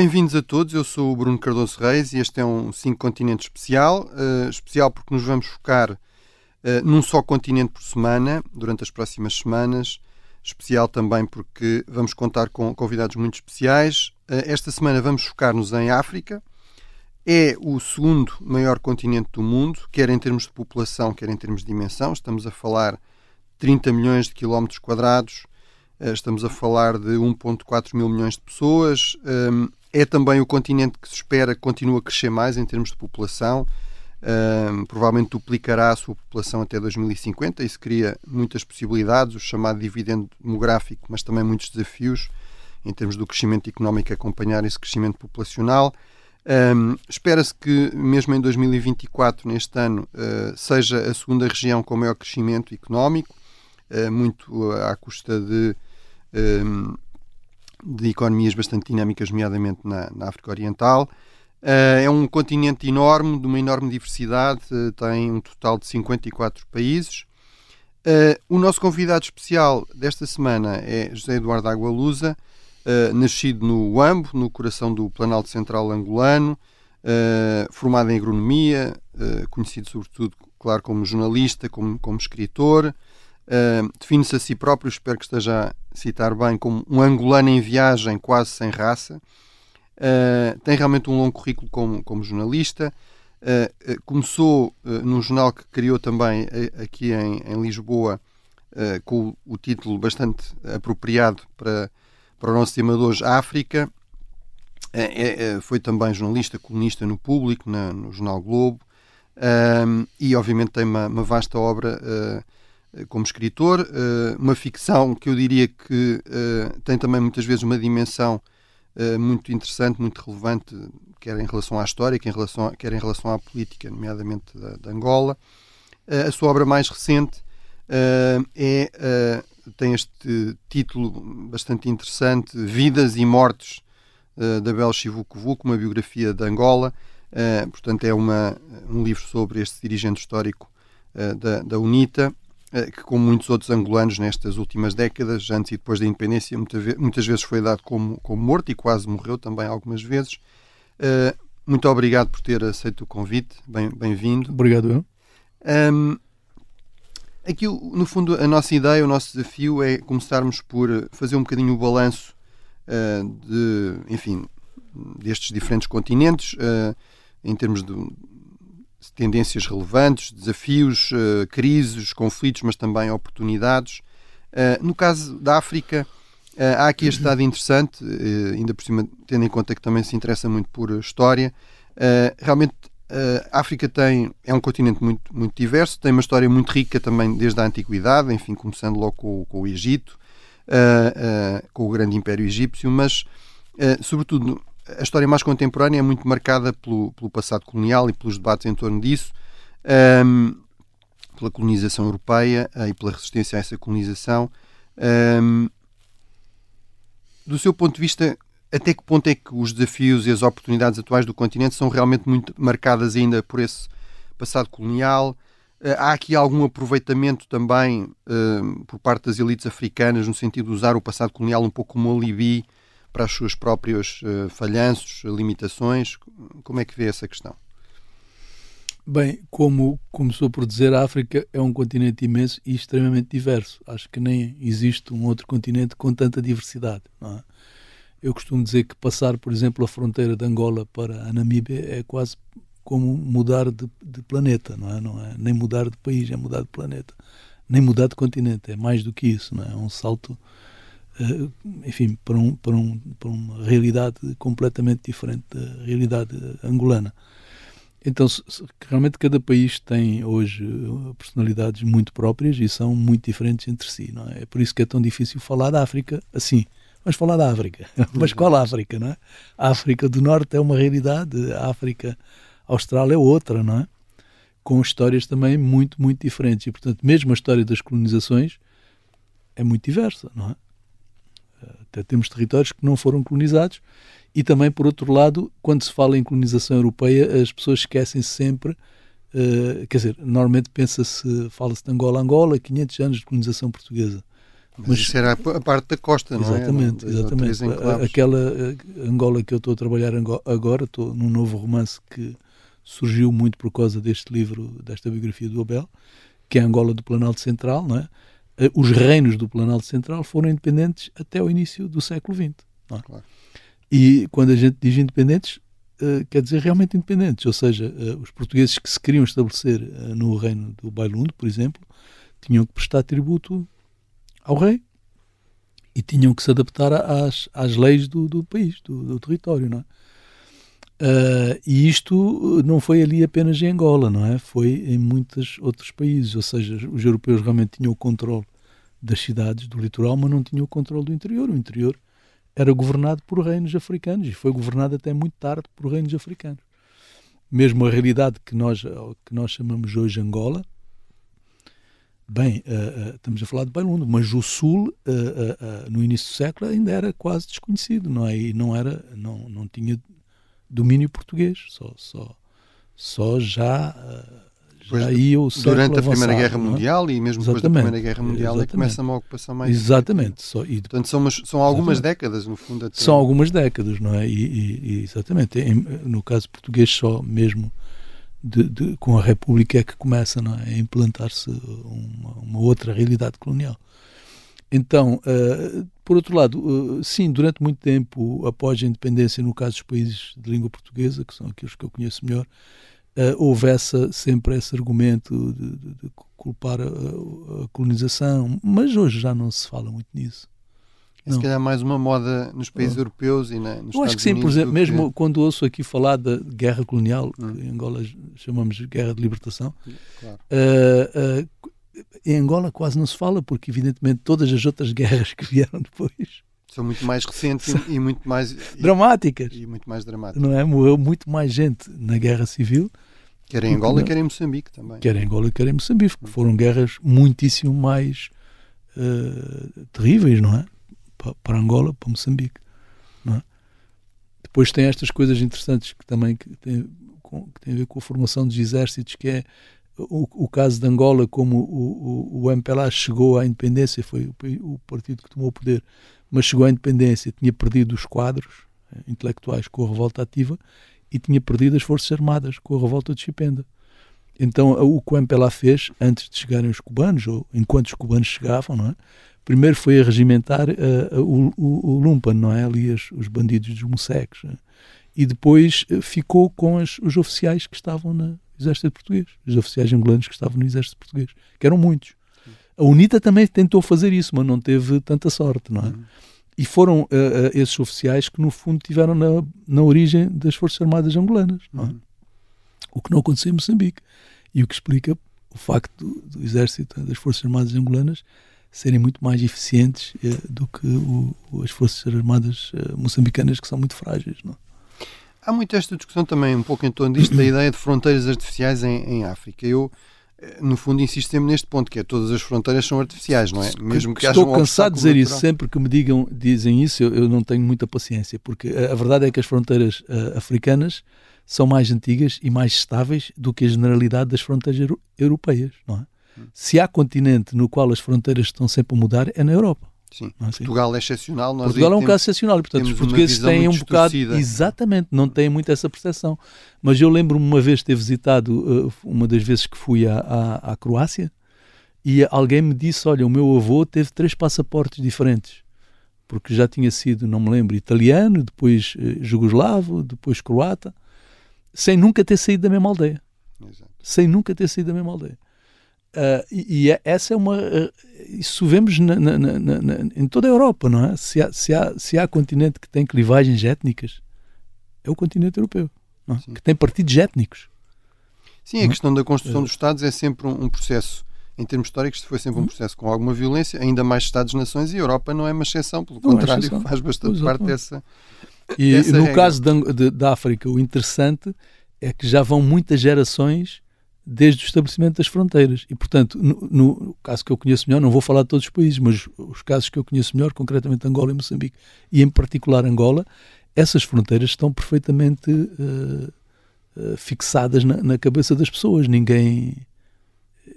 Bem-vindos a todos, eu sou o Bruno Cardoso Reis e este é um 5 Continentes especial. Especial porque nos vamos focar num só continente por semana, durante as próximas semanas. Especial também porque vamos contar com convidados muito especiais. Esta semana vamos focar-nos em África. É o segundo maior continente do mundo, quer em termos de população, quer em termos de dimensão. Estamos a falar de 30 milhões de quilómetros quadrados. Estamos a falar de 1,4 mil milhões de pessoas. É também o continente que se espera que continue a crescer mais em termos de população. Provavelmente duplicará a sua população até 2050. Isso cria muitas possibilidades, o chamado dividendo demográfico, mas também muitos desafios em termos do crescimento económico a acompanhar esse crescimento populacional. Espera-se que mesmo em 2024, neste ano, seja a segunda região com maior crescimento económico, muito à custa de economias bastante dinâmicas, nomeadamente na África Oriental. É um continente enorme, de uma enorme diversidade, tem um total de 54 países. O nosso convidado especial desta semana é José Eduardo Agualusa, nascido no Huambo, no coração do Planalto Central angolano, formado em agronomia, conhecido sobretudo, claro, como jornalista, como escritor. Define-se a si próprio, espero que esteja a citar bem, como um angolano em viagem, quase sem raça. Tem realmente um longo currículo como jornalista. Começou num jornal que criou também aqui em Lisboa, com o título bastante apropriado para o nosso tema de hoje, África. Foi também jornalista, colunista no Público, no Jornal Globo, e obviamente tem uma vasta obra como escritor, uma ficção que eu diria que tem também muitas vezes uma dimensão muito interessante, muito relevante, quer em relação à história, quer em relação à política, nomeadamente da Angola. A sua obra mais recente tem este título bastante interessante, Vidas e Mortes, da Abel Chivucovuco, uma biografia de Angola. Portanto, é um livro sobre este dirigente histórico da UNITA, que, como muitos outros angolanos nestas últimas décadas, antes e depois da independência, muitas vezes foi dado como morto e quase morreu também algumas vezes. Muito obrigado por ter aceito o convite. Bem-vindo. Obrigado. Aqui, no fundo, a nossa ideia, o nosso desafio é começarmos por fazer um bocadinho o balanço destes diferentes continentes, em termos de tendências relevantes, desafios, crises, conflitos, mas também oportunidades. No caso da África, há aqui este dado interessante, ainda por cima, tendo em conta que também se interessa muito por história. Realmente, a África é um continente muito, muito diverso, tem uma história muito rica também desde a Antiguidade, enfim, começando logo com o Egito, com o grande Império Egípcio, mas, sobretudo, a história mais contemporânea é muito marcada pelo passado colonial e pelos debates em torno disso, pela colonização europeia e pela resistência a essa colonização. Do seu ponto de vista, até que ponto é que os desafios e as oportunidades atuais do continente são realmente muito marcadas ainda por esse passado colonial? Há aqui algum aproveitamento também por parte das elites africanas, no sentido de usar o passado colonial um pouco como alibi para os seus próprios falhanços, limitações? Como é que vê essa questão? Bem, como começou por dizer, a África é um continente imenso e extremamente diverso. Acho que nem existe um outro continente com tanta diversidade, não é? Eu costumo dizer que passar, por exemplo, a fronteira de Angola para a Namíbia é quase como mudar de planeta, não é? Não é nem mudar de país, é mudar de planeta. Nem mudar de continente, é mais do que isso, não é? É um salto, enfim, para uma realidade completamente diferente da realidade angolana. Então, realmente cada país tem hoje personalidades muito próprias e são muito diferentes entre si, não é? É por isso que é tão difícil falar da África assim. Vamos falar da África. Mas qual África, não é? A África do Norte é uma realidade, a África Austral é outra, não é? Com histórias também muito, muito diferentes. E, portanto, mesmo a história das colonizações é muito diversa, não é? Até temos territórios que não foram colonizados. E também, por outro lado, quando se fala em colonização europeia, as pessoas esquecem-se sempre, quer dizer, normalmente fala-se de Angola, 500 anos de colonização portuguesa. Mas isso era a parte da costa, não é? Exatamente. Aquela Angola que eu estou a trabalhar agora, estou num novo romance que surgiu muito por causa deste livro, desta biografia do Abel, que é a Angola do Planalto Central, não é? Os reinos do Planalto Central foram independentes até o início do século XX. Não é? Claro. E quando a gente diz independentes, quer dizer realmente independentes, ou seja, os portugueses que se queriam estabelecer no reino do Bailundo, por exemplo, tinham que prestar tributo ao rei e tinham que se adaptar às leis do país, do território, não é? E isto não foi ali apenas em Angola, não é? Foi em muitos outros países, ou seja, os europeus realmente tinham o controle das cidades do litoral, mas não tinham o controle do interior. O interior era governado por reinos africanos e foi governado até muito tarde por reinos africanos. Mesmo a realidade que nós chamamos hoje Angola, bem, estamos a falar de Bailundo, mas o sul, no início do século, ainda era quase desconhecido, não é? E não tinha domínio português, só já ia o século durante a avançado, Primeira Guerra não é? Mundial e mesmo depois da Primeira Guerra Mundial é que começa uma ocupação mais exatamente. Portanto, são algumas décadas, no fundo. Até... São algumas décadas, não é? Exatamente. No caso português, só mesmo com a República é que começa, não é? A implantar-se uma outra realidade colonial. Então, por outro lado, sim, durante muito tempo, após a independência, no caso dos países de língua portuguesa, que são aqueles que eu conheço melhor, houve sempre esse argumento de culpar a colonização, mas hoje já não se fala muito nisso. Se calhar mais uma moda nos países europeus e nos Estados Unidos. Eu acho que sim, por exemplo, mesmo quando ouço aqui falar da guerra colonial, que em Angola chamamos de guerra de libertação, claro. Em Angola quase não se fala, porque evidentemente todas as outras guerras que vieram depois são muito mais recentes e muito mais dramáticas. E muito mais dramáticas. Não é? Morreu muito mais gente na guerra civil. Quer em Angola, quer em Moçambique também. Quer em Angola, quer em Moçambique, porque foram guerras muitíssimo mais terríveis, não é? Para Angola, para Moçambique. Não é? Depois tem estas coisas interessantes que também têm a ver com a formação dos exércitos, que é o caso de Angola, como o MPLA chegou à independência, foi o partido que tomou o poder, mas chegou à independência, tinha perdido os quadros intelectuais com a revolta ativa e tinha perdido as Forças Armadas com a revolta de Chipenda. Então o que o MPLA fez, antes de chegarem os cubanos, ou enquanto os cubanos chegavam, não é? Primeiro foi a regimentar o Lumpen, não é? Ali os bandidos dos moceques, e depois ficou com os oficiais que estavam no exército português, os oficiais angolanos que estavam no exército português, que eram muitos. A UNITA também tentou fazer isso, mas não teve tanta sorte, não é? E foram esses oficiais que no fundo tiveram na origem das Forças Armadas angolanas, não é? O que não aconteceu em Moçambique, e o que explica o facto do exército, das Forças Armadas angolanas, serem muito mais eficientes do que as Forças Armadas moçambicanas, que são muito frágeis, não é? Há muito esta discussão também, um pouco em torno disto, da ideia de fronteiras artificiais em África. Eu, no fundo, insisto sempre neste ponto, que é todas as fronteiras são artificiais, não é? Mesmo que estou cansado de dizer isso, sempre que me dizem isso, eu não tenho muita paciência, porque a verdade é que as fronteiras africanas são mais antigas e mais estáveis do que a generalidade das fronteiras europeias, não é? Se há continente no qual as fronteiras estão sempre a mudar, é na Europa. Sim, Portugal é excepcional. Portugal é um caso excepcional, e portanto os portugueses têm um bocado, exatamente, não têm muito essa percepção. Mas eu lembro-me uma vez de ter visitado, uma das vezes que fui à Croácia, e alguém me disse, olha, o meu avô teve 3 passaportes diferentes, porque já tinha sido, não me lembro, italiano, depois jugoslavo, depois croata, sem nunca ter saído da mesma aldeia. Exato. Sem nunca ter saído da mesma aldeia. Essa é uma... Isso vemos em toda a Europa, não é? Se há continente que tem clivagens étnicas, é o continente europeu, não é? Que tem partidos étnicos. Sim, a questão da construção dos Estados é sempre um processo, em termos históricos, foi sempre um processo com alguma violência, ainda mais Estados-nações, e a Europa não é uma exceção, pelo contrário, faz bastante parte dessa no regra. caso da África, o interessante é que já vão muitas gerações desde o estabelecimento das fronteiras. E, portanto, no caso que eu conheço melhor, não vou falar de todos os países, mas os casos que eu conheço melhor, concretamente Angola e Moçambique, e em particular Angola, essas fronteiras estão perfeitamente fixadas na cabeça das pessoas. Ninguém...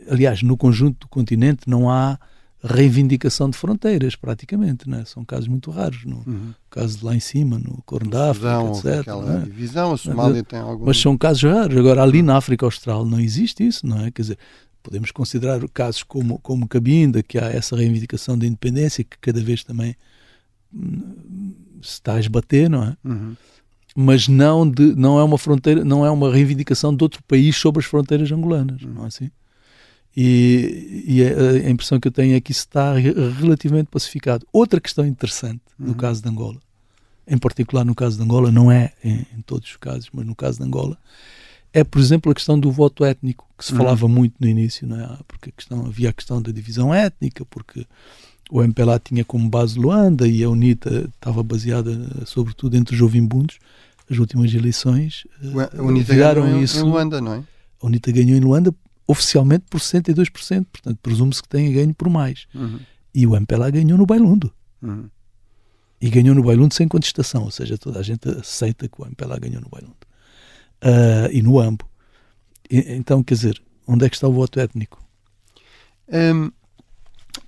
Aliás, no conjunto do continente não há reivindicação de fronteiras, praticamente, né? São casos muito raros, no caso de lá em cima, no Corno da África, etc. Aquela divisão, a Somália tem algum... Mas são casos raros. Agora, ali na África Austral não existe isso, não é? Quer dizer, podemos considerar casos como Cabinda, que há essa reivindicação da independência, que cada vez também se está a esbater, não é? Mas não é uma fronteira, não é uma reivindicação de outro país sobre as fronteiras angolanas, não é assim? E a impressão que eu tenho é que isso está relativamente pacificado. Outra questão interessante no caso de Angola, em particular no caso de Angola, não é em todos os casos, mas no caso de Angola, é, por exemplo, a questão do voto étnico, que se falava muito no início, não é? Porque havia a questão da divisão étnica, porque o MPLA tinha como base Luanda e a UNITA estava baseada sobretudo entre os Jovimbundos. As últimas eleições a UNITA ganhou em Luanda, não é? A UNITA ganhou em Luanda oficialmente por 62%, portanto presume-se que tenha ganho por mais. E o MPLA ganhou no Bailundo. E ganhou no Bailundo sem contestação, ou seja, toda a gente aceita que o MPLA ganhou no Bailundo. E no Ambo. Então, quer dizer, onde é que está o voto étnico?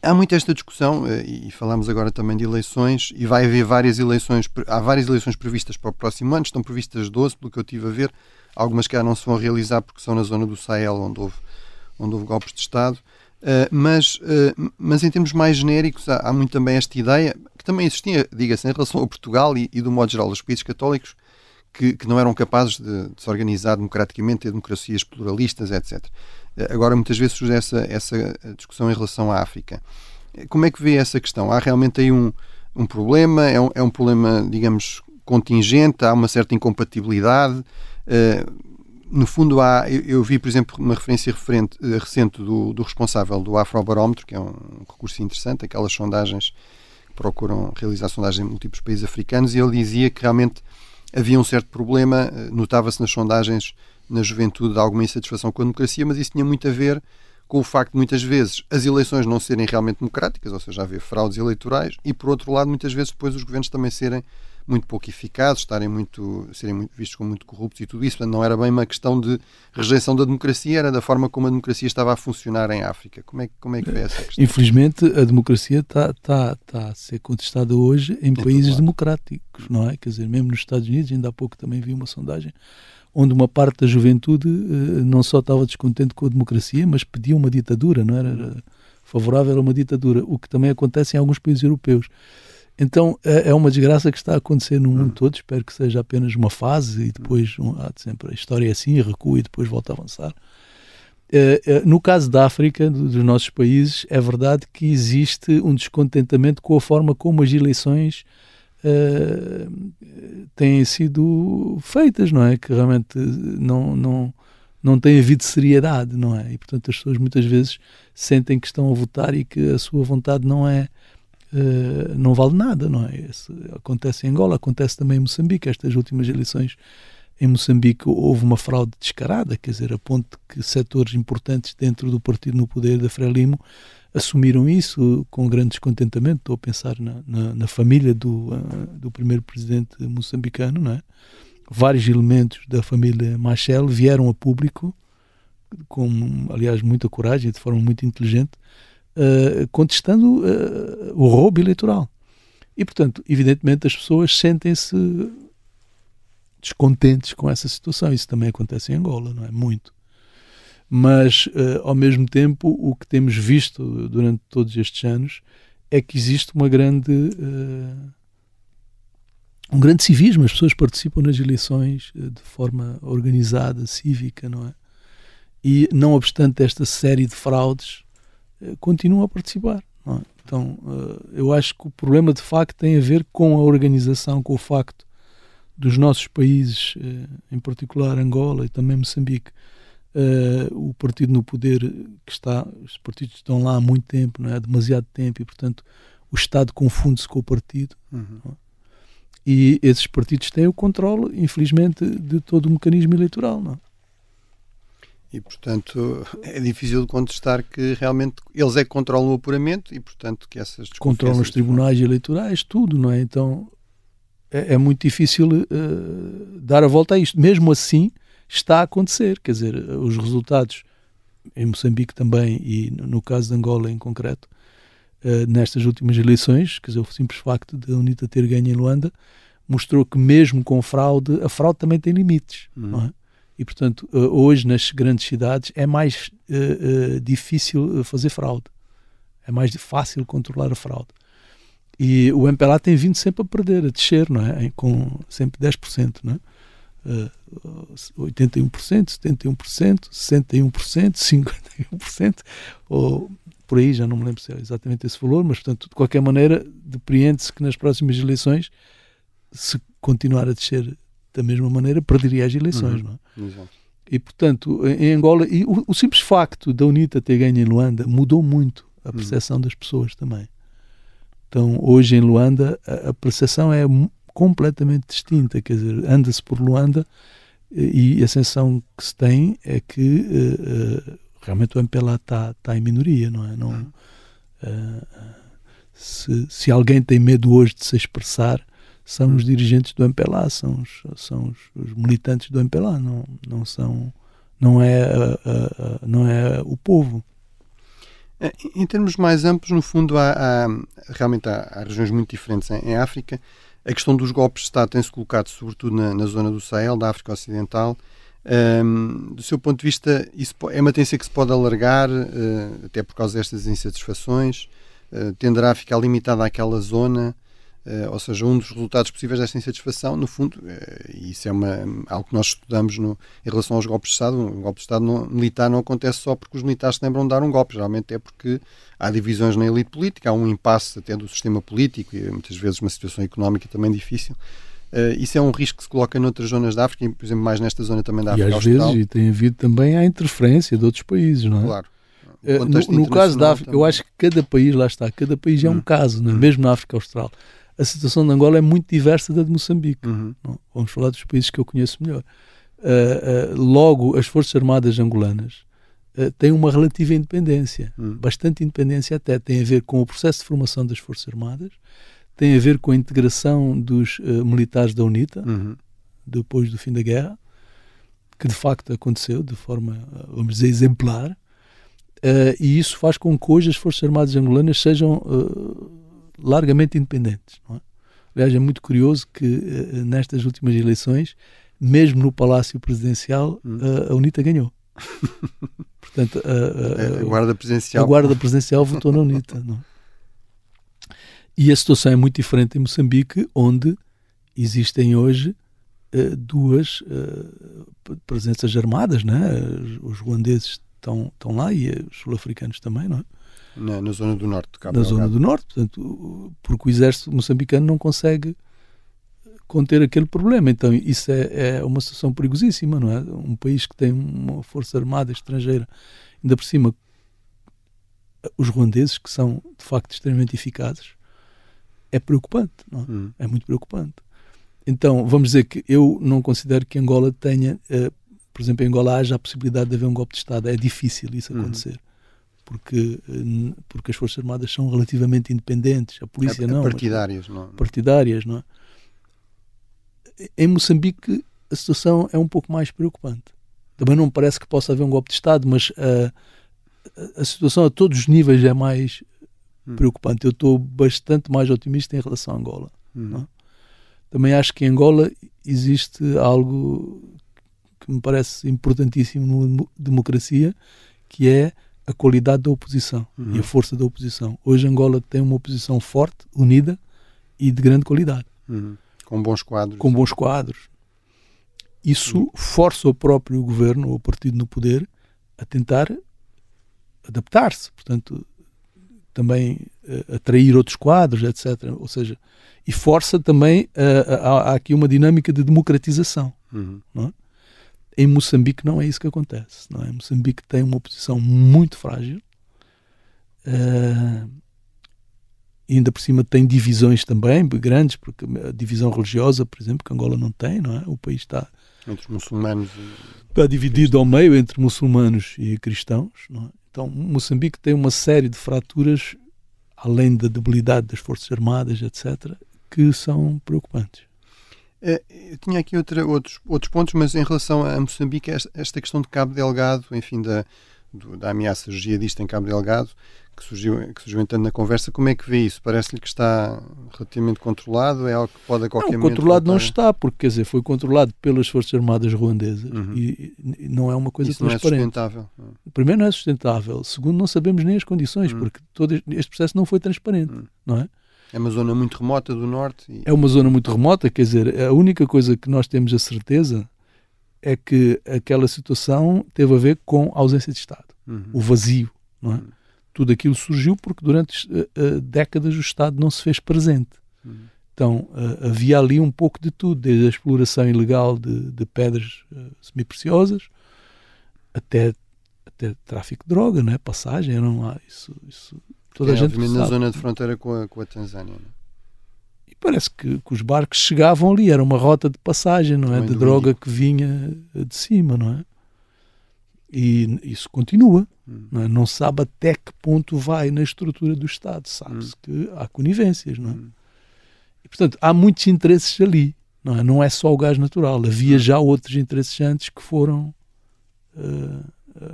Há muito esta discussão, e falamos agora também de eleições, e vai haver várias eleições, há várias eleições previstas para o próximo ano, estão previstas 12, pelo que eu estive a ver, algumas que já não se vão realizar porque são na zona do Sahel, onde houve golpes de Estado, mas em termos mais genéricos há muito também esta ideia, que também existia, diga-se, em relação a Portugal e do modo geral os países católicos, que não eram capazes de se organizar democraticamente, ter democracias pluralistas, etc. Agora, muitas vezes surge essa discussão em relação à África. Como é que vê essa questão? Há realmente aí um problema? É um problema, digamos, contingente? Há uma certa incompatibilidade? No fundo, eu vi, por exemplo, uma referência recente do responsável do Afrobarómetro, que é um recurso interessante, aquelas sondagens que procuram realizar sondagens em múltiplos países africanos, e ele dizia que realmente havia um certo problema, notava-se nas sondagens na juventude de alguma insatisfação com a democracia, mas isso tinha muito a ver com o facto de muitas vezes as eleições não serem realmente democráticas, ou seja, haver fraudes eleitorais, e por outro lado muitas vezes depois os governos também serem muito pouco eficazes, serem muito vistos como muito corruptos e tudo isso. Portanto, não era bem uma questão de rejeição da democracia, era da forma como a democracia estava a funcionar em África. Como é que vê essa questão? Infelizmente, a democracia está a ser contestada hoje em países democráticos, não é? Quer dizer, mesmo nos Estados Unidos, ainda há pouco também vi uma sondagem onde uma parte da juventude não só estava descontente com a democracia, mas pedia uma ditadura, não era favorável a uma ditadura, o que também acontece em alguns países europeus. Então é uma desgraça que está a acontecer no mundo todo. Espero que seja apenas uma fase e depois sempre a história é assim, recua e depois volta a avançar. No caso da África, dos nossos países, é verdade que existe um descontentamento com a forma como as eleições têm sido feitas, não é? Que realmente não tem havido seriedade, não é? E portanto as pessoas muitas vezes sentem que estão a votar e que a sua vontade não vale nada, não é? Isso acontece em Angola, acontece também em Moçambique. Estas últimas eleições em Moçambique houve uma fraude descarada, quer dizer, a ponto que setores importantes dentro do partido no poder da Frelimo assumiram isso com grande descontentamento. Estou a pensar na família do primeiro presidente moçambicano, não é? Vários elementos da família Machel vieram a público com, aliás, muita coragem, de forma muito inteligente, contestando o roubo eleitoral. E, portanto, evidentemente as pessoas sentem-se descontentes com essa situação. Isso também acontece em Angola, não é? Muito. Mas, ao mesmo tempo, o que temos visto durante todos estes anos é que existe um grande civismo. As pessoas participam nas eleições de forma organizada, cívica, não é? E, não obstante esta série de fraudes, continuam a participar, não é? Então, eu acho que o problema de facto tem a ver com a organização, com o facto dos nossos países, em particular Angola e também Moçambique, o partido no poder os partidos estão lá há muito tempo, não é? Há demasiado tempo, e portanto o Estado confunde-se com o partido. Não é? E esses partidos têm o controle, infelizmente, de todo o mecanismo eleitoral, não é? E, portanto, é difícil de contestar que realmente eles é que controlam o apuramento e, portanto, que essas desconfianças... Controlam os tribunais eleitorais, tudo, não é? Então, é muito difícil dar a volta a isto. Mesmo assim, está a acontecer. Quer dizer, os resultados, em Moçambique também, e no caso de Angola em concreto, nestas últimas eleições, quer dizer, o simples facto de a UNITA ter ganho em Luanda mostrou que mesmo com fraude, a fraude também tem limites, não é? E, portanto, hoje nas grandes cidades é mais difícil fazer fraude. É mais fácil controlar a fraude. E o MPLA tem vindo sempre a perder, a descer, não é? Com sempre 10%, não é? 81%, 71%, 61%, 51%, ou por aí, já não me lembro se é exatamente esse valor, mas, portanto, de qualquer maneira, depreende-se que nas próximas eleições, se continuar a descer da mesma maneira, perderia as eleições, não é? Exato. E, portanto, em Angola, e o simples facto da UNITA ter ganho em Luanda mudou muito a percepção das pessoas também. Então, hoje em Luanda, a percepção é completamente distinta, quer dizer, anda-se por Luanda e a sensação que se tem é que realmente o MPLA está em minoria, não é? Não, se alguém tem medo hoje de se expressar, são os dirigentes do MPLA, são os militantes do MPLA, não é o povo. Em termos mais amplos, no fundo, realmente há regiões muito diferentes em África. A questão dos golpes de Estado tem-se colocado sobretudo na zona do Sahel, da África Ocidental. Do seu ponto de vista, isso é uma tendência que se pode alargar, até por causa destas insatisfações? Tenderá a ficar limitada àquela zona? Ou seja, um dos resultados possíveis desta insatisfação, no fundo, e isso é algo que nós estudamos em relação aos golpes de Estado. Um golpe de Estado militar não acontece só porque os militares se lembram de dar um golpe, geralmente é porque há divisões na elite política, há um impasse até do sistema político e muitas vezes uma situação económica também difícil. Isso é um risco que se coloca noutras zonas da África, por exemplo, mais nesta zona também da África Austral. E tem havido também a interferência de outros países, não é? Claro. No caso da África, eu acho que cada país, lá está, cada país é um caso, não é? Mesmo na África Austral. A situação de Angola é muito diversa da de Moçambique. Não? Vamos falar dos países que eu conheço melhor. Logo, as Forças Armadas angolanas têm uma relativa independência, bastante independência até. Tem a ver com o processo de formação das Forças Armadas, tem a ver com a integração dos militares da UNITA, depois do fim da guerra, que de facto aconteceu de forma, vamos dizer, exemplar, e isso faz com que hoje as Forças Armadas angolanas sejam largamente independentes, não é? Aliás, é muito curioso que nestas últimas eleições, mesmo no Palácio Presidencial, a UNITA ganhou. Portanto, a Guarda Presidencial votou na UNITA, não é? E a situação é muito diferente em Moçambique, onde existem hoje duas presenças armadas, não é? Os ruandeses estão lá e os sul-africanos também, não é? Na zona do norte de Cabo Na Delgado. zona do norte, portanto, porque o exército moçambicano não consegue conter aquele problema. Então isso é uma situação perigosíssima, não é? Um país que tem uma força armada estrangeira, ainda por cima os ruandeses, que são de facto extremamente eficazes, é preocupante, não é? É muito preocupante. Então vamos dizer que eu não considero que Angola tenha, por exemplo, em Angola haja a possibilidade de haver um golpe de Estado. É difícil isso acontecer. Porque as Forças Armadas são relativamente independentes, a polícia não. Partidárias, não. Partidárias, não é? Em Moçambique a situação é um pouco mais preocupante. Também não me parece que possa haver um golpe de Estado, mas a situação a todos os níveis é mais preocupante. Eu estou bastante mais otimista em relação a Angola. Não é? Também acho que em Angola existe algo que me parece importantíssimo na democracia, que é a qualidade da oposição e a força da oposição. Hoje Angola tem uma oposição forte, unida e de grande qualidade. Com bons quadros. Com bons quadros. Isso força o próprio governo, ou o partido no poder, a tentar adaptar-se. Portanto, também atrair outros quadros, etc. Ou seja, e força também, há aqui uma dinâmica de democratização. Não é? Em Moçambique não é isso que acontece. Não é? Moçambique tem uma oposição muito frágil, e ainda por cima tem divisões também grandes, porque a divisão religiosa, por exemplo, que Angola não tem, não é? O país está entre os muçulmanos está dividido ao meio entre muçulmanos e cristãos, não é? Então Moçambique tem uma série de fraturas, além da debilidade das Forças Armadas, etc., que são preocupantes. Eu tinha aqui outros pontos, mas em relação a Moçambique, esta questão de Cabo Delgado, enfim, da ameaça jihadista em Cabo Delgado, que surgiu entrando na conversa. Como é que vê isso? Parece-lhe que está relativamente controlado? É algo que pode a qualquer momento... Controlado não está, porque, quer dizer, foi controlado pelas Forças Armadas ruandesas e não é uma coisa isso transparente. Não é sustentável. Primeiro, não é sustentável. Segundo, não sabemos nem as condições, porque todo este processo não foi transparente, não é? É uma zona muito remota do norte. É uma zona muito remota, quer dizer, a única coisa que nós temos a certeza é que aquela situação teve a ver com a ausência de Estado, o vazio, não é? Tudo aquilo surgiu porque durante décadas o Estado não se fez presente. Então havia ali um pouco de tudo, desde a exploração ilegal de pedras semipreciosas até tráfico de droga, não é? Passagem, não há isso toda a gente sabe. Na zona de fronteira com a Tanzânia, não é? E parece que os barcos chegavam ali, era uma rota de passagem, não é? De droga que vinha de cima, não é? E isso continua. Não é? Não se sabe até que ponto vai na estrutura do Estado. Sabe-se que há conivências, não é? E, portanto, há muitos interesses ali. Não é só o gás natural. Havia já outros interesses antes que foram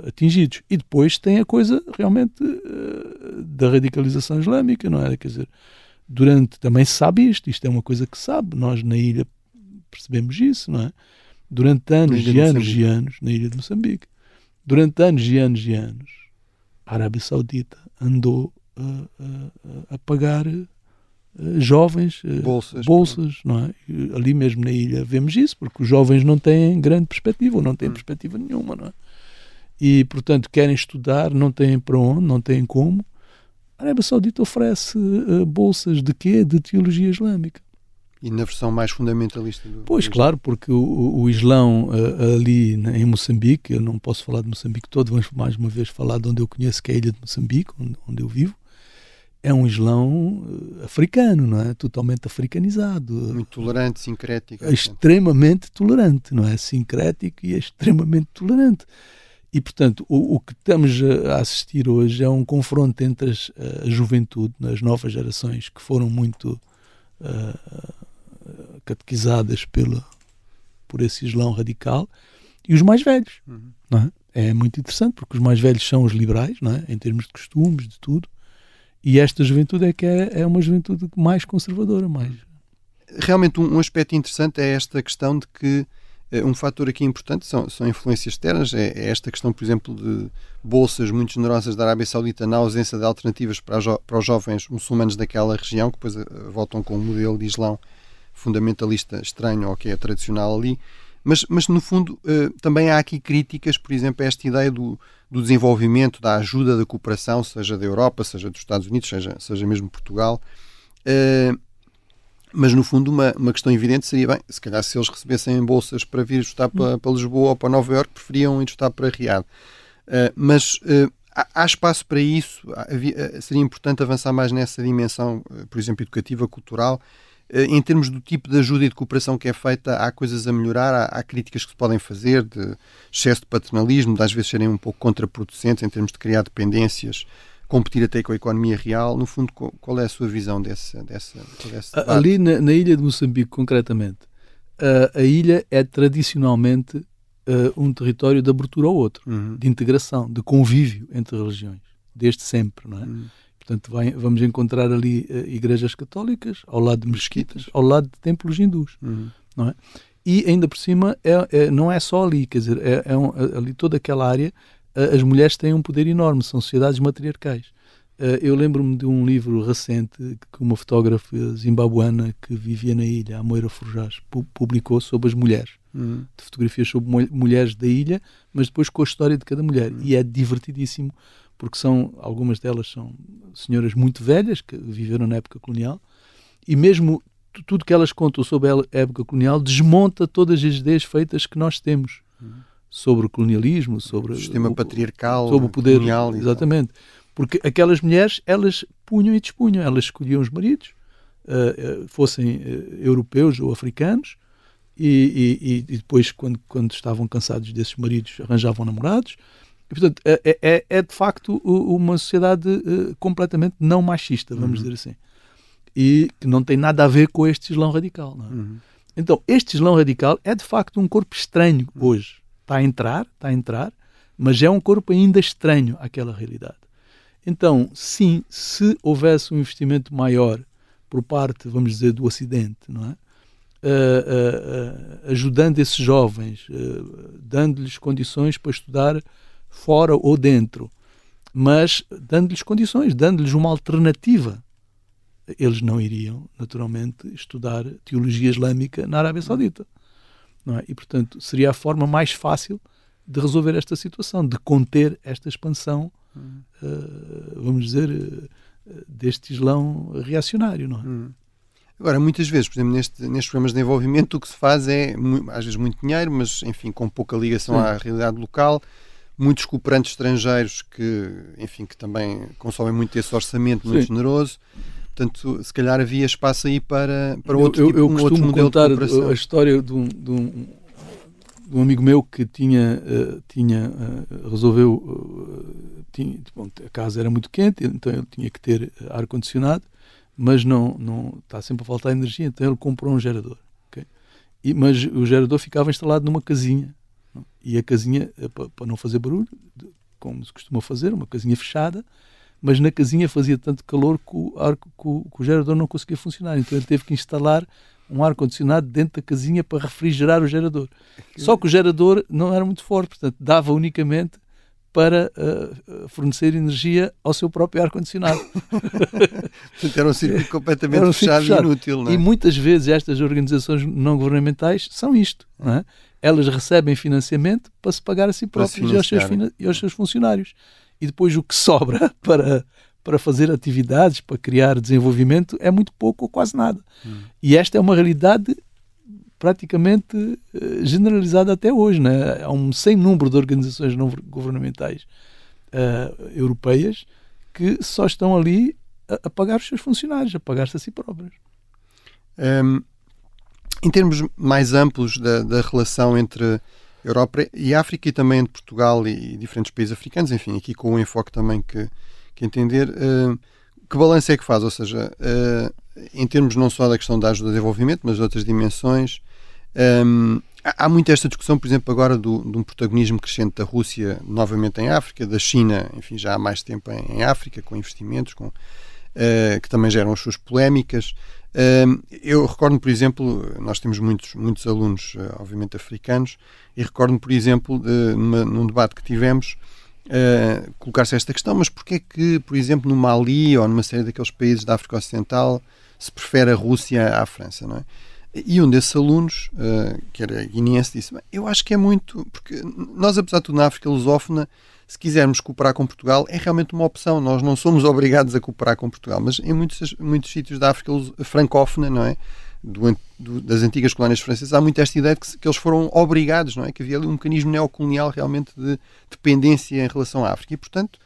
atingidos. E depois tem a coisa realmente da radicalização islâmica, não é? Quer dizer, também se sabe isto é uma coisa que se sabe. Nós na ilha percebemos isso, não é? Durante anos e anos e anos, na ilha de Moçambique, durante anos e anos e anos, a Arábia Saudita andou a pagar jovens bolsas, não é? E ali mesmo na ilha vemos isso, porque os jovens não têm grande perspectiva, ou não têm perspectiva nenhuma, não é? E, portanto, querem estudar, não têm para onde, não têm como. A Arábia Saudita oferece bolsas de quê? De teologia islâmica. E na versão mais fundamentalista do... Pois, claro, porque o Islão ali em Moçambique, eu não posso falar de Moçambique todo, vamos mais uma vez falar de onde eu conheço, que é a ilha de Moçambique, onde eu vivo, é um Islão africano, não é? Totalmente africanizado. Muito tolerante, sincrético. Extremamente tolerante, não é? Sincrético e extremamente tolerante. E, portanto, o que estamos a assistir hoje é um confronto entre a juventude, as novas gerações, que foram muito catequizadas por esse Islão radical, e os mais velhos. Não é? É muito interessante, porque os mais velhos são os liberais, não é? Em termos de costumes, de tudo, e esta juventude é que é uma juventude mais conservadora. Realmente um aspecto interessante é esta questão de que um fator aqui importante são influências externas, é esta questão, por exemplo, de bolsas muito generosas da Arábia Saudita na ausência de alternativas para os jovens muçulmanos daquela região, que depois voltam com um modelo de Islão fundamentalista estranho ao que é tradicional ali. Mas no fundo, também há aqui críticas, por exemplo, a esta ideia do desenvolvimento, da ajuda, da cooperação, seja da Europa, seja dos Estados Unidos, seja mesmo Portugal. Mas, no fundo, uma questão evidente seria, bem, se calhar se eles recebessem bolsas para vir estudar para Lisboa ou para Nova Iorque, preferiam ir estudar para Riad. Mas há espaço para isso? Seria importante avançar mais nessa dimensão, por exemplo, educativa, cultural. Em termos do tipo de ajuda e de cooperação que é feita, há coisas a melhorar, há críticas que se podem fazer de excesso de paternalismo, de às vezes serem um pouco contraproducentes em termos de criar dependências, competir até com a economia real. No fundo, qual é a sua visão desse debate? Ali na ilha de Moçambique, concretamente, a ilha é tradicionalmente um território de abertura ao outro, de integração, de convívio entre religiões, desde sempre, não é? Portanto, vamos encontrar ali igrejas católicas, ao lado de mesquitas, ao lado de templos hindus, não é? E ainda por cima, não é só ali, quer dizer, ali toda aquela área, as mulheres têm um poder enorme, são sociedades matriarcais. Eu lembro-me de um livro recente que uma fotógrafa zimbabuana que vivia na ilha, a Moira Forjás, publicou sobre as mulheres, de fotografias sobre mulheres da ilha, mas depois com a história de cada mulher, e é divertidíssimo, porque algumas delas são senhoras muito velhas, que viveram na época colonial, e mesmo tudo que elas contam sobre a época colonial desmonta todas as ideias feitas que nós temos sobre o colonialismo, sobre o sistema patriarcal, sobre o poder colonial. Exatamente. Porque aquelas mulheres, elas punham e dispunham, elas escolhiam os maridos, fossem europeus ou africanos, e depois, quando estavam cansados desses maridos, arranjavam namorados. E, portanto, é de facto uma sociedade completamente não machista, vamos dizer assim, e que não tem nada a ver com este Islão radical, não é? Então, este Islão radical é de facto um corpo estranho hoje. Está a entrar, mas é um corpo ainda estranho àquela realidade. Então, sim, se houvesse um investimento maior por parte, vamos dizer, do Ocidente, não é? Ajudando esses jovens, dando-lhes condições para estudar fora ou dentro, mas dando-lhes condições, dando-lhes uma alternativa. Eles não iriam, naturalmente, estudar teologia islâmica na Arábia Saudita. Não é? E, portanto, seria a forma mais fácil de resolver esta situação, de conter esta expansão, vamos dizer, deste Islão reacionário. Não é? Agora, muitas vezes, por exemplo, nestes programas de desenvolvimento, o que se faz é, às vezes, muito dinheiro, mas, enfim, com pouca ligação à realidade local. Muitos cooperantes estrangeiros que, enfim, que também consomem muito esse orçamento muito generoso. Portanto, se calhar havia espaço aí para outro tipo, eu costumo outro modelo contar de cooperação. A história de um amigo meu que a casa era muito quente, então ele tinha que ter ar-condicionado, mas não está sempre a faltar energia, então ele comprou um gerador. Okay? Mas o gerador ficava instalado numa casinha, não? E a casinha, para não fazer barulho, como se costuma fazer, uma casinha fechada, mas na casinha fazia tanto calor que o gerador não conseguia funcionar. Então ele teve que instalar um ar-condicionado dentro da casinha para refrigerar o gerador. Só que o gerador não era muito forte, portanto dava unicamente para fornecer energia ao seu próprio ar-condicionado. Portanto, era um circuito completamente fechado e inútil. Não é? E muitas vezes estas organizações não governamentais são isto. Não é? Elas recebem financiamento para se pagar a si próprias e aos seus funcionários. E depois o que sobra para fazer atividades, para criar desenvolvimento, é muito pouco ou quase nada. E esta é uma realidade praticamente generalizada até hoje. Né? Há um sem número de organizações não governamentais europeias que só estão ali a pagar os seus funcionários, a pagar-se a si próprios. Em termos mais amplos da relação entre Europa e África, e também entre Portugal e diferentes países africanos, enfim, aqui com o enfoque também que entender, que balanço é que faz? Ou seja, em termos não só da questão da ajuda de desenvolvimento, mas de outras dimensões, há muito esta discussão, por exemplo, agora de um protagonismo crescente da Rússia novamente em África, da China, enfim, já há mais tempo em África, com investimentos, que também geram as suas polémicas. Eu recordo-me, por exemplo, nós temos muitos alunos, obviamente, africanos, e recordo-me, por exemplo, num debate que tivemos, colocar-se esta questão, mas porquê que, por exemplo, no Mali ou numa série daqueles países da África Ocidental se prefere a Rússia à França, não é? E um desses alunos, que era guineense, disse, eu acho que é muito, porque nós, apesar de tudo, na África lusófona, se quisermos cooperar com Portugal, é realmente uma opção. Nós não somos obrigados a cooperar com Portugal, mas em muitos sítios da África francófona, não é? Das antigas colónias francesas, há muito esta ideia de que eles foram obrigados, não é? Que havia ali um mecanismo neocolonial realmente de dependência em relação à África. E, portanto,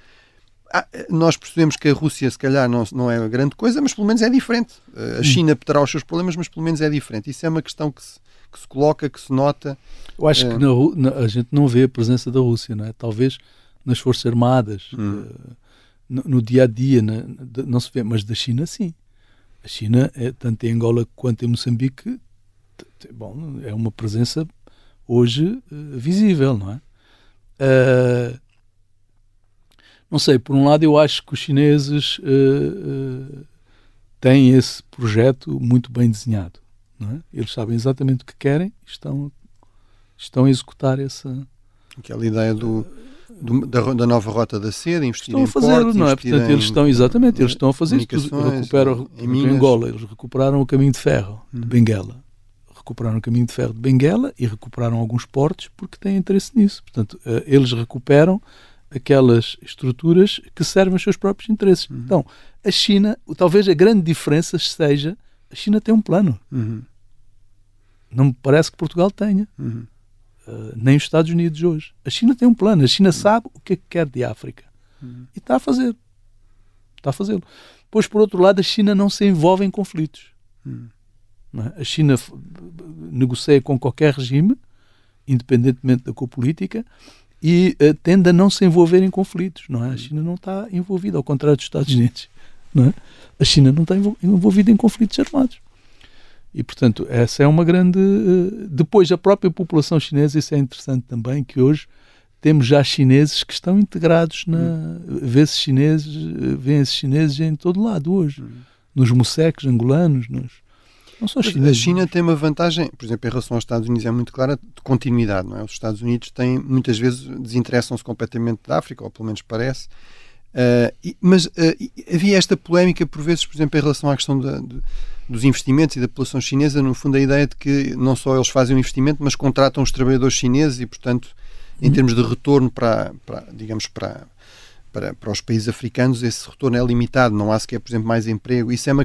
nós percebemos que a Rússia, se calhar, não é uma grande coisa, mas pelo menos é diferente. A China terá os seus problemas, mas pelo menos é diferente. Isso é uma questão que se coloca, que se nota. Eu acho que a gente não vê a presença da Rússia, não é? Talvez nas Forças Armadas, no dia-a-dia, não se vê, mas da China, sim. A China, tanto em Angola quanto em Moçambique, é uma presença hoje visível, não é? Não sei, por um lado eu acho que os chineses têm esse projeto muito bem desenhado, não é? Eles sabem exatamente o que querem e estão a executar essa... Aquela ideia da nova rota da seda, investir em portos, não é? Portanto, eles estão a fazer isto. Em Angola, eles recuperaram o caminho de ferro de Benguela. Recuperaram o caminho de ferro de Benguela e recuperaram alguns portos porque têm interesse nisso. Portanto, eles recuperam aquelas estruturas que servem aos seus próprios interesses. Então, a China, talvez a grande diferença seja, a China tem um plano. Não me parece que Portugal tenha. Nem os Estados Unidos hoje. A China tem um plano. A China sabe o que é que quer de África. E está a fazer. Está a fazê-lo. Pois, por outro lado, a China não se envolve em conflitos. Não é? A China negocia com qualquer regime, independentemente da cor política, e tende a não se envolver em conflitos. Não é? A China não está envolvida, ao contrário dos Estados Unidos. Não é? A China não está envolvida em conflitos armados. E, portanto, essa é uma grande... Depois, a própria população chinesa, isso é interessante também, que hoje temos já chineses que estão integrados vê-se chineses em todo lado hoje. Nos moceques angolanos, não só chineses. A China tem uma vantagem, por exemplo, em relação aos Estados Unidos, é muito clara, de continuidade, não é? Os Estados Unidos muitas vezes desinteressam-se completamente da África, ou pelo menos parece. Mas havia esta polémica, por vezes, por exemplo, em relação à questão dos investimentos e da população chinesa, no fundo a ideia de que não só eles fazem o investimento, mas contratam os trabalhadores chineses e, portanto, em termos de retorno para os países africanos, esse retorno é limitado, não há sequer, por exemplo, mais emprego. Isso é uma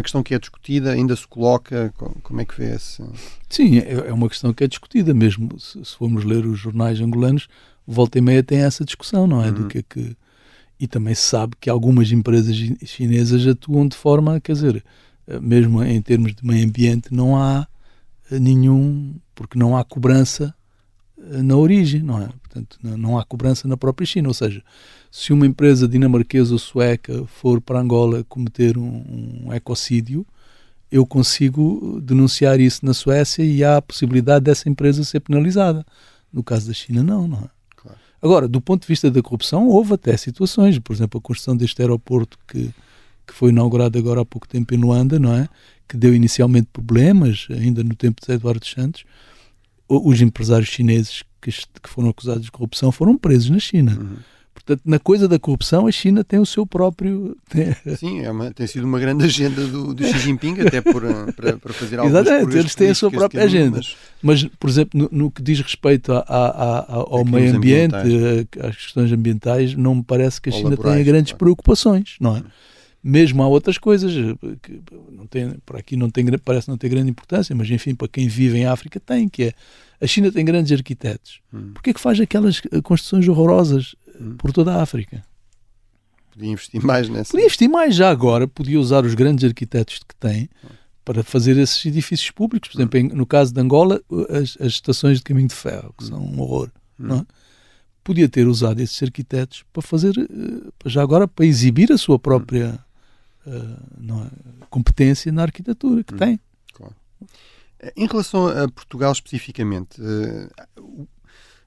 questão que é discutida, ainda se coloca, como é que vê esse? Sim, é uma questão que é discutida, mesmo se formos ler os jornais angolanos, volta e meia tem essa discussão, não é? Do que é que... E também se sabe que algumas empresas chinesas atuam de forma, quer dizer, mesmo em termos de meio ambiente, não há porque não há cobrança na origem, não é? Portanto, não há cobrança na própria China, ou seja, se uma empresa dinamarquesa ou sueca for para Angola cometer um ecocídio, eu consigo denunciar isso na Suécia e há a possibilidade dessa empresa ser penalizada. No caso da China, não é? Claro. Agora, do ponto de vista da corrupção, houve até situações, por exemplo, a construção deste aeroporto que foi inaugurado agora há pouco tempo em Luanda, não é? Que deu inicialmente problemas, ainda no tempo de Eduardo Santos. Os empresários chineses que foram acusados de corrupção foram presos na China. Portanto, na coisa da corrupção, a China tem o seu próprio... Sim, tem sido uma grande agenda do Xi Jinping, até para fazer alguns Exatamente, eles têm a sua própria agenda. Mas, por exemplo, no que diz respeito ao meio ambiente, às questões ambientais, não me parece que a China tenha grandes preocupações, não é? Mesmo há outras coisas que por aqui parece não ter grande importância, mas enfim, para quem vive em África tem, que é, a China tem grandes arquitetos. Porquê é que faz aquelas construções horrorosas por toda a África? Podia investir mais nessa. Podia investir mais já agora, podia usar os grandes arquitetos que tem para fazer esses edifícios públicos. Por exemplo, no caso de Angola, as estações de caminho de ferro, que são um horror, não é? Podia ter usado esses arquitetos para fazer, já agora, para exibir a sua própria competência na arquitetura que tem. Claro. Em relação a Portugal especificamente,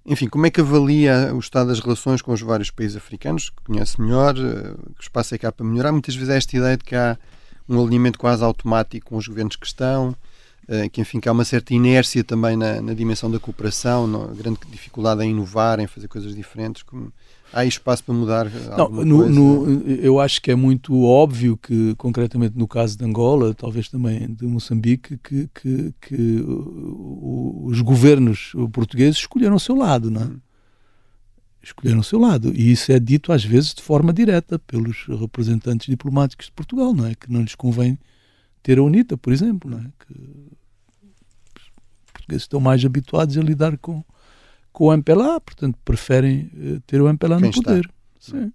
enfim, como é que avalia o estado das relações com os vários países africanos, que conhece melhor, que espaço é que há para melhorar? Muitas vezes há esta ideia de que há um alinhamento quase automático com os governos que estão, que enfim, que há uma certa inércia também na dimensão da cooperação, grande dificuldade em inovar, em fazer coisas diferentes. Há espaço para mudar alguma coisa? Eu acho que é muito óbvio que, concretamente no caso de Angola, talvez também de Moçambique, que os governos portugueses escolheram o seu lado, não é? Escolheram o seu lado. E isso é dito às vezes de forma direta pelos representantes diplomáticos de Portugal, não é? Que não lhes convém ter a UNITA, por exemplo, não é? Que os portugueses estão mais habituados a lidar com o MPLA, portanto preferem ter o MPLA no poder. Sim.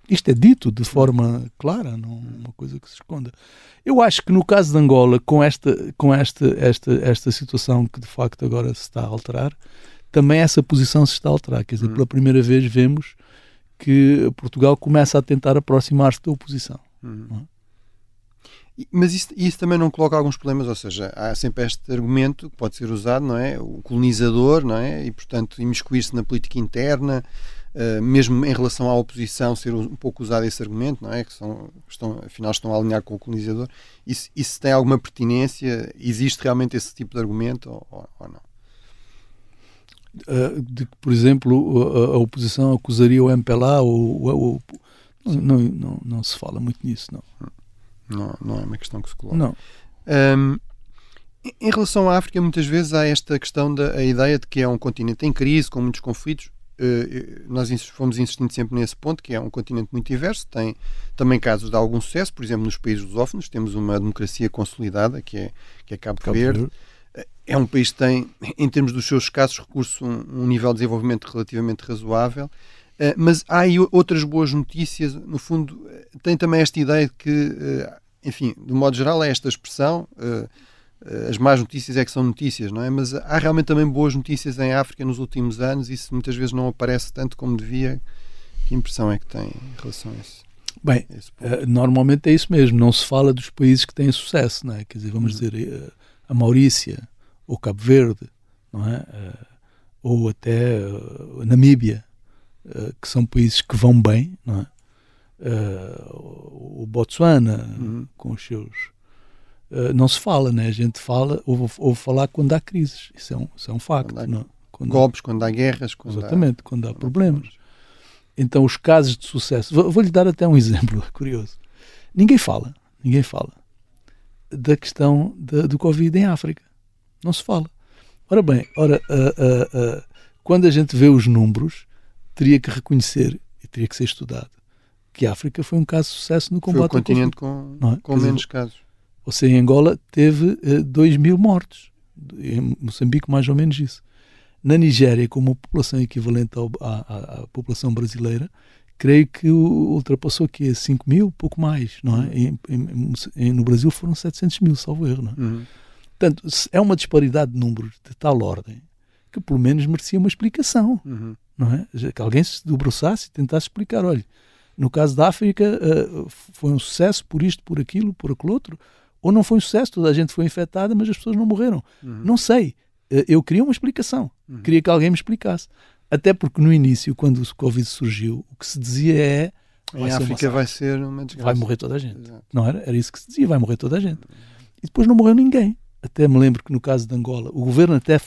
Isto é dito de forma clara, não é uma coisa que se esconda. Eu acho que no caso de Angola, com esta situação que de facto agora se está a alterar, também essa posição se está a alterar. Quer dizer, pela primeira vez vemos que Portugal começa a tentar aproximar-se da oposição. Não é? Mas isso também não coloca alguns problemas, ou seja, há sempre este argumento que pode ser usado, não é? O colonizador, não é? E, portanto, imiscuir-se na política interna, mesmo em relação à oposição, ser um pouco usado esse argumento, não é? Que afinal estão a alinhar com o colonizador. Isso tem alguma pertinência? Existe realmente esse tipo de argumento ou não? De que, por exemplo, a oposição acusaria o MPLA não se fala muito nisso, não. Não é uma questão que se coloca. Não. Em relação à África, muitas vezes há esta questão a ideia de que é um continente em crise, com muitos conflitos. Nós fomos insistindo sempre nesse ponto, que é um continente muito diverso, tem também casos de algum sucesso. Por exemplo, nos países lusófonos temos uma democracia consolidada, que é Cabo Verde. É um país que tem, em termos dos seus escassos recursos, um nível de desenvolvimento relativamente razoável. Mas há aí outras boas notícias. No fundo, tem também esta ideia de que, enfim, de modo geral, é esta expressão, as más notícias é que são notícias, não é? Mas há realmente também boas notícias em África nos últimos anos e isso muitas vezes não aparece tanto como devia. Que impressão é que tem em relação a isso? Bem, normalmente é isso mesmo. Não se fala dos países que têm sucesso, não é? Quer dizer, vamos dizer, a Maurícia ou Cabo Verde, não é? ou até Namíbia, que são países que vão bem, não é? O Botsuana, com os seus... não se fala, né? A gente fala, ouve falar quando há crises. Isso é um facto. Golpes, quando há guerras. Exatamente, quando há problemas. Então, os casos de sucesso... Vou-lhe dar até um exemplo curioso. Ninguém fala da questão do Covid em África. Não se fala. Ora bem, quando a gente vê os números, teria que reconhecer, e teria que ser estudado, que a África foi um caso de sucesso no combate ao Covid. Foi o continente com menos casos. Ou seja, em Angola teve 2.000 mortos. Em Moçambique, mais ou menos isso. Na Nigéria, com uma população equivalente à população brasileira, creio que ultrapassou aqui a 5.000, pouco mais, não é? No Brasil foram 700.000, salvo erro, não é? Portanto, é uma disparidade de números de tal ordem que pelo menos merecia uma explicação, não é? Que alguém se debruçasse e tentasse explicar, olha, no caso da África foi um sucesso por isto, por aquilo, por aquele outro, ou não foi um sucesso, toda a gente foi infectada, mas as pessoas não morreram. Não sei. Eu queria uma explicação. Queria que alguém me explicasse. Até porque no início, quando o Covid surgiu, o que se dizia em África vai ser uma desgraça. Vai morrer toda a gente. Exato. Não era? Era isso que se dizia, vai morrer toda a gente. E depois não morreu ninguém. Até me lembro que no caso de Angola, o governo até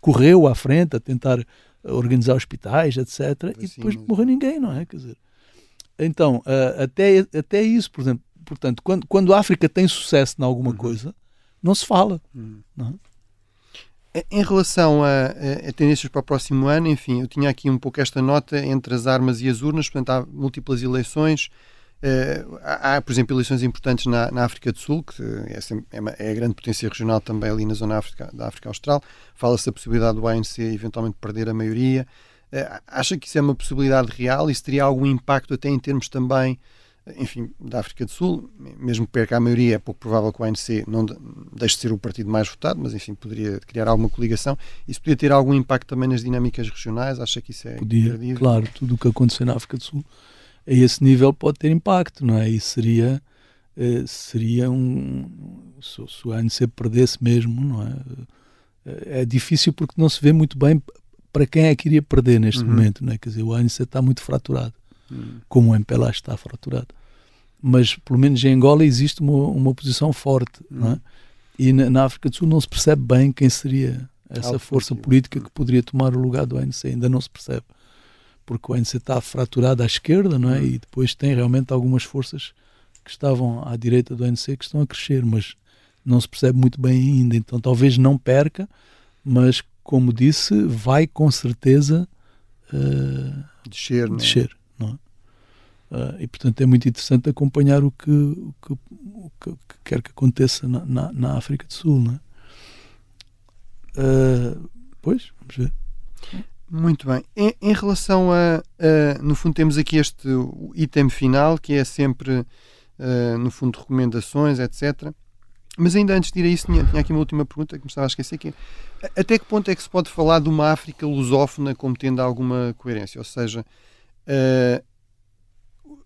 correu à frente a tentar organizar hospitais, etc. E depois não morreu ninguém, não é? Quer dizer, então, até isso, por exemplo, portanto, quando a África tem sucesso em alguma coisa, não se fala. Não é? Em relação a tendências para o próximo ano, enfim, eu tinha aqui um pouco esta nota entre as armas e as urnas, portanto há múltiplas eleições. Há, por exemplo, eleições importantes na África do Sul, que é a grande potência regional também ali na zona da África Austral. Fala-se da possibilidade do ANC eventualmente perder a maioria. Acha que isso é uma possibilidade real? Isso teria algum impacto até em termos também, enfim, da África do Sul? Mesmo que perca a maioria, é pouco provável que o ANC não deixe de ser o partido mais votado, mas enfim, poderia criar alguma coligação. Isso podia ter algum impacto também nas dinâmicas regionais? Acha que isso é credível? Claro, tudo o que aconteceu na África do Sul a esse nível pode ter impacto, não é? E seria se o ANC perdesse mesmo, não é? É difícil porque não se vê muito bem para quem é que iria perder neste momento, não é? Quer dizer, o ANC está muito fraturado, como o MPLA está fraturado. Mas, pelo menos em Angola, existe uma posição forte, não é? E na África do Sul não se percebe bem quem seria essa força política que poderia tomar o lugar do ANC. Ainda não se percebe. Porque o ANC está fraturado à esquerda, não é? E depois tem realmente algumas forças que estavam à direita do ANC que estão a crescer, mas não se percebe muito bem ainda. Então talvez não perca, mas, como disse, vai com certeza descer, não é? E portanto é muito interessante acompanhar o que quer que aconteça na África do Sul, não é? Pois, vamos ver. Muito bem. Em relação no fundo temos aqui este item final, que é sempre, no fundo, recomendações, etc. Mas ainda antes de ir a isso, tinha aqui uma última pergunta que me estava a esquecer, que é, até que ponto é que se pode falar de uma África lusófona como tendo alguma coerência? Ou seja,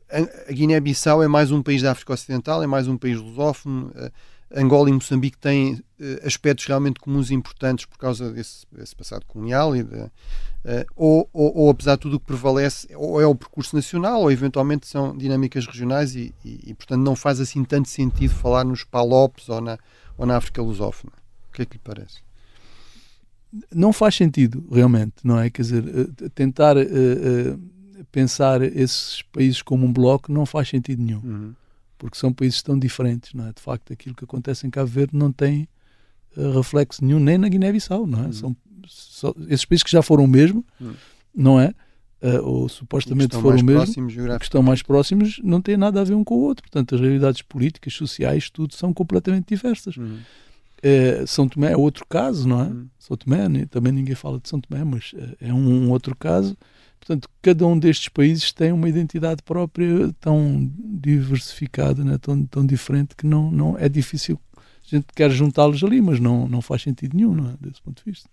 a Guiné-Bissau é mais um país da África Ocidental, é mais um país lusófono, Angola e Moçambique têm aspectos realmente comuns e importantes por causa desse passado colonial ou apesar de tudo o que prevalece ou é o percurso nacional ou eventualmente são dinâmicas regionais e portanto não faz assim tanto sentido falar nos PALOPs ou na África lusófona. O que é que lhe parece? Não faz sentido realmente, não é? Quer dizer, tentar pensar esses países como um bloco não faz sentido nenhum. Porque são países tão diferentes, não é? De facto, aquilo que acontece em Cabo Verde não tem reflexo nenhum, nem na Guiné-Bissau, não é? São esses países que já foram o mesmo, não é? Ou supostamente foram o mesmo, que estão mais próximos, não têm nada a ver um com o outro. Portanto, as realidades políticas, sociais, tudo são completamente diversas. São Tomé é outro caso, não é? São Tomé, também ninguém fala de São Tomé, mas é um outro caso. Portanto, cada um destes países tem uma identidade própria tão diversificada, né? tão diferente, que não é difícil. A gente quer juntá-los ali, mas não faz sentido nenhum, não é? Desse ponto de vista.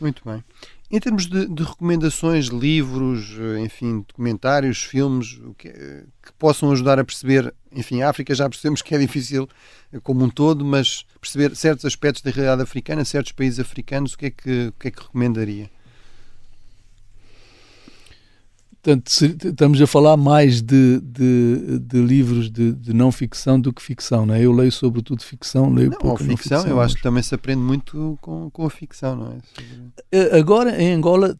Muito bem. Em termos de recomendações, livros, enfim, documentários, filmes, que possam ajudar a perceber, enfim, a África já percebemos que é difícil como um todo, mas perceber certos aspectos da realidade africana, certos países africanos, o que é que recomendaria? Portanto, estamos a falar mais de livros de não ficção do que ficção, não é? Eu leio sobretudo ficção, leio pouco não ficção. Eu acho que também se aprende muito com a ficção, não é? Agora, em Angola,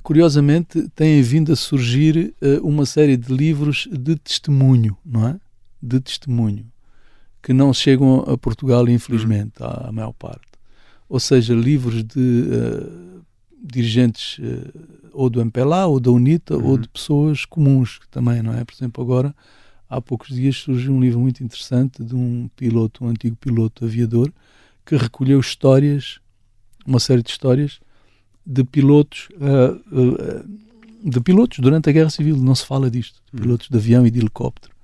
curiosamente, tem vindo a surgir uma série de livros de testemunho, não é? De testemunho, que não chegam a Portugal, infelizmente, a maior parte. Ou seja, livros de dirigentes ou do MPLA, ou da UNITA, ou de pessoas comuns também, não é? Por exemplo, agora, há poucos dias surgiu um livro muito interessante de um antigo piloto aviador, que recolheu histórias, uma série de histórias, de pilotos durante a Guerra Civil. Não se fala disto, de pilotos de avião e de helicóptero.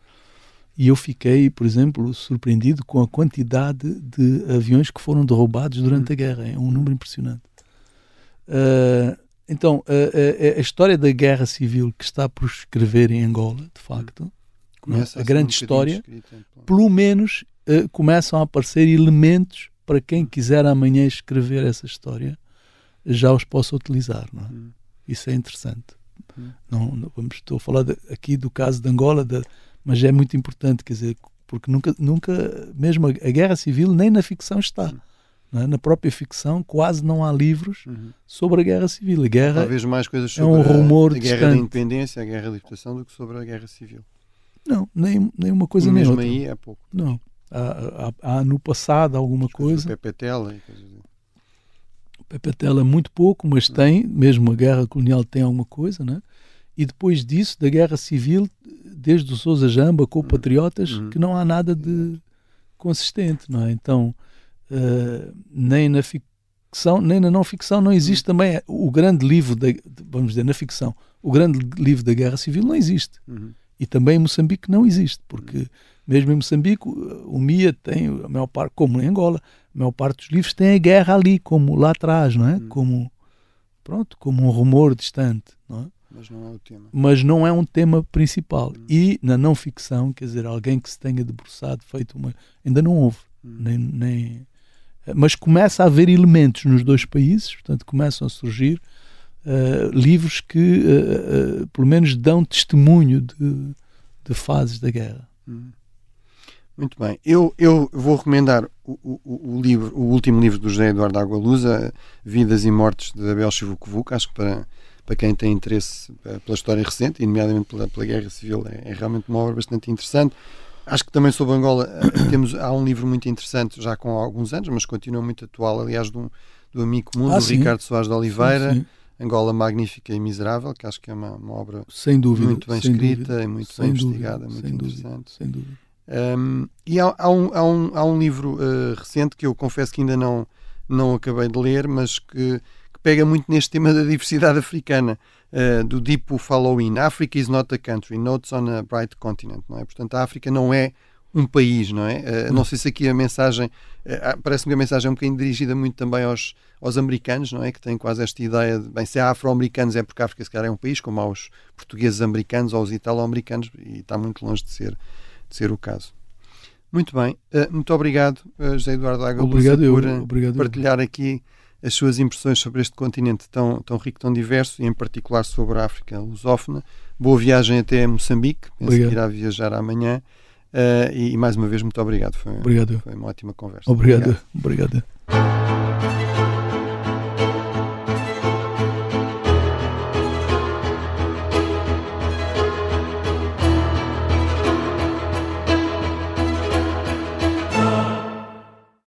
E eu fiquei, por exemplo, surpreendido com a quantidade de aviões que foram derrubados durante a guerra. É um número impressionante. Então, a história da Guerra Civil que está por escrever em Angola, de facto, a grande história, pelo menos começam a aparecer elementos para quem quiser amanhã escrever essa história, já os possa utilizar. Não é? Isso é interessante. Estou a falar aqui do caso de Angola, mas é muito importante, quer dizer, porque nunca mesmo a Guerra Civil nem na ficção está. Na própria ficção quase não há livros sobre a Guerra Civil. A guerra talvez mais coisas sobre um rumor a Guerra da Independência, a Guerra da Libertação, do que sobre a Guerra Civil. Não, nem uma coisa nem outra. Mesmo aí é pouco. Não. Há no passado alguma coisa. Pepe Tela e coisas assim. Pepe Tela muito pouco, mas tem, mesmo a Guerra Colonial tem alguma coisa, né? E depois disso, da Guerra Civil, desde o Sousa Jamba, com Patriotas, que não há nada de consistente, não é? Então, nem na ficção, nem na não ficção não existe também o grande livro, vamos dizer, na ficção, o grande livro da Guerra Civil não existe. E também em Moçambique não existe, porque mesmo em Moçambique o MIA tem a maior parte, como em Angola, a maior parte dos livros tem a guerra ali, como lá atrás, não é? Como um rumor distante, não é? Mas não é o tema. Mas não é um tema principal. E na não ficção, quer dizer, alguém que se tenha debruçado, feito uma... Ainda não houve. Mas começa a haver elementos nos dois países, portanto começam a surgir livros que pelo menos dão testemunho de fases da guerra. Muito bem. Eu vou recomendar o último livro do José Eduardo Agualusa, Vidas e Mortes de Abel Chivucovuc. Acho que para quem tem interesse pela história recente, e nomeadamente pela Guerra Civil, é realmente uma obra bastante interessante. Acho que também sobre Angola há um livro muito interessante, já com alguns anos, mas continua muito atual, aliás, do amigo comum, do sim. Ricardo Soares de Oliveira, sim. Angola Magnífica e Miserável, que acho que é uma obra sem dúvida, muito bem escrita e muito bem investigada, muito interessante. Sem dúvida. E há um livro recente que eu confesso que ainda não acabei de ler, mas que pega muito neste tema da diversidade africana, do Dipo Following. Africa is not a country, notes on a bright continent, não é? Portanto, a África não é um país, não é? Não sei se aqui a mensagem, parece-me que a mensagem é um bocadinho dirigida muito também aos americanos, não é? Que têm quase esta ideia de, bem, se há afro-americanos é porque a África se calhar é um país, como há os portugueses americanos ou os italo-americanos, e está muito longe de ser o caso. Muito bem, muito obrigado, José Eduardo Agualusa, por partilhar aqui as suas impressões sobre este continente tão rico, tão diverso, e em particular sobre a África lusófona. Boa viagem até Moçambique, penso que irá viajar amanhã, e mais uma vez muito obrigado. Foi uma ótima conversa. Obrigado.